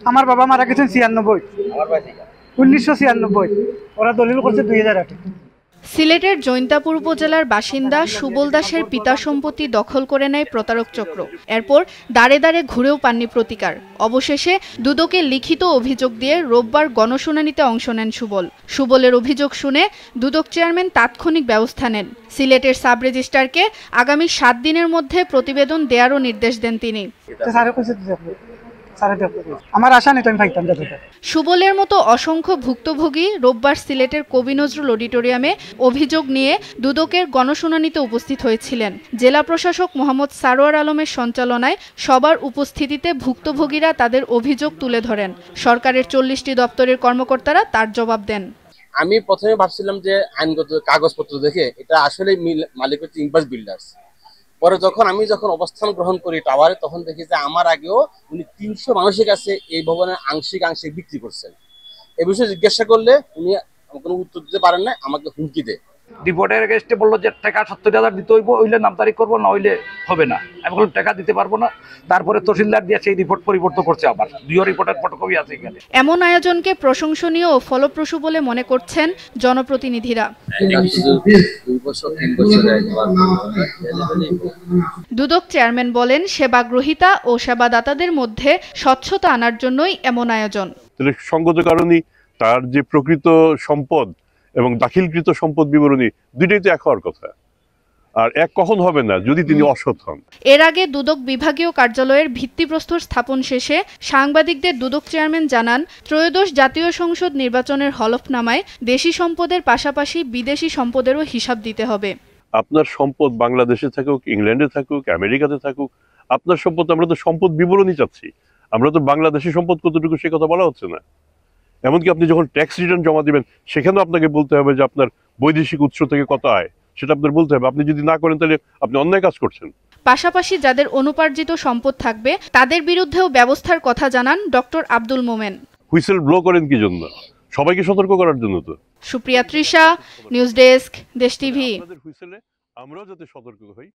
আমার বাবা মারা গেছেন 96, 1996। ওরা দলিল করছে 2008। সিলেটের জৈন্তাপুর উপজেলার বাসিন্দা সুবল দাসের পিতার সম্পত্তি দখল করে নেয় প্রতারক চক্র। এরপর দাঁড়ে দাঁড়ে ঘুরেও পাননি প্রতিকার। অবশেষে দুদকে লিখিত অভিযোগ দিয়ে রোববার গণশুনানিতে অংশ নেন সুবল। সুবলের অভিযোগ শুনে দুদক চেয়ারম্যান তাৎক্ষণিক ব্যবস্থা নেন। সিলেটের সাব রেজিস্ট্রারকে আগামী 7 দিনের মধ্যে প্রতিবেদন দেওয়ারও নির্দেশ দেন তিনি। আমার আশা নেই, আমি পাইতাম। সুবলের মতো অসংখ্য ভুক্তভোগী রোববার সিলেটের কবি নজরুল অডিটোরিয়ামে অভিযোগ নিয়ে দুদকের গণশুনানিতে উপস্থিত হয়েছিলেন। জেলা প্রশাসক মোহাম্মদ সারোয়ার আলমের সঞ্চালনায় সবার উপস্থিতিতে ভুক্তভোগীরা তাদের অভিযোগ তুলে ধরেন। সরকারের 40টি দপ্তরের কর্মকর্তারা তার জবাব দেন। আমি প্রথমে ভাবছিলাম যে আইনগত কাগজপত্র দেখে এটা আসলে মালিক হচ্ছে ইম্পাস বিল্ডার্স। পরে আমি যখন অবস্থান গ্রহণ করি টাওয়ারে, তখন দেখি যে আমার আগেও উনি 300 মানুষের কাছে এই ভবনের আংশিক বিক্রি করছেন। এ বিষয়ে জিজ্ঞাসা করলে উনি কোনো উত্তর দিতে পারেন না, আমাকে হুমকি দেয়। রিপোর্টের এগেইনস্টে বললো যে টাকা 70,000 দিতে হইব, হইলে নামতারিখ করবো, না হইলে হবে না। আমি বললাম টাকা দিতে পারবো না। তারপরে তহসিলদার দিয়ে সেই রিপোর্ট পরিবর্তন করছে, আবার 2 রিপোর্টের ফটোকপি আছে এখানে। এমন আয়োজনকে প্রশংসনীয় ও ফলপ্রসূ বলে মনে করছেন জনপ্রতিনিধিরা। দুদক চেয়ারম্যান বলেন, সেবাগ্রহীতা ও সেবাদাতাদের মধ্যে স্বচ্ছতা আনার জন্যই এমন আয়োজন। সঙ্গত কারণে তার যে প্রকৃত সম্পদ এবং দাখিলকৃত সম্পদ বিবরণী দুইটাই তো এক হওয়ার কথা, আর এক কখন হবে না যদি তিনি অসৎ হন। এর আগে দুদক বিভাগীয় কার্যালয়ের ভিত্তিপ্রস্তর স্থাপন শেষে সাংবাদিকদের দুদক চেয়ারম্যান জানান, ত্রয়োদশ জাতীয় সংসদ নির্বাচনের হলফনামায় দেশি সম্পদের পাশাপাশি বিদেশি সম্পদেরও হিসাব দিতে হবে। আপনার সম্পদ বাংলাদেশে থাকুক, ইংল্যান্ডে থাকুক, আমেরিকাতে থাকুক, আপনার সম্পদ, আমরা তো সম্পদ বিবরণী চাচ্ছি। আমরা তো বাংলাদেশি সম্পদ কতটুকু সে কথা বলা হচ্ছে না। এমনকি আপনি যখন ট্যাক্স রিটার্ন জমা দিবেন, সেখানেও আপনাকে বলতে হবে যে আপনার বৈদেশিক উৎস থেকে কত আয়, সেটা আপনার বলতে হবে। আপনি যদি না করেন তাহলে আপনি অন্যায় কাজ করছেন। পাশাপাশি যাদের অনুপার্জিত সম্পদ থাকবে তাদের বিরুদ্ধেও ব্যবস্থার কথা জানান doctor Abdul Momen. Whistle blow করেন কি জন্য? সবাইকে সতর্ক করার জন্য তো। সুপ্রিয়া তৃষা, নিউজ ডেস্ক, দেশ টিভি। আমরাও যাতে সতর্ক হই।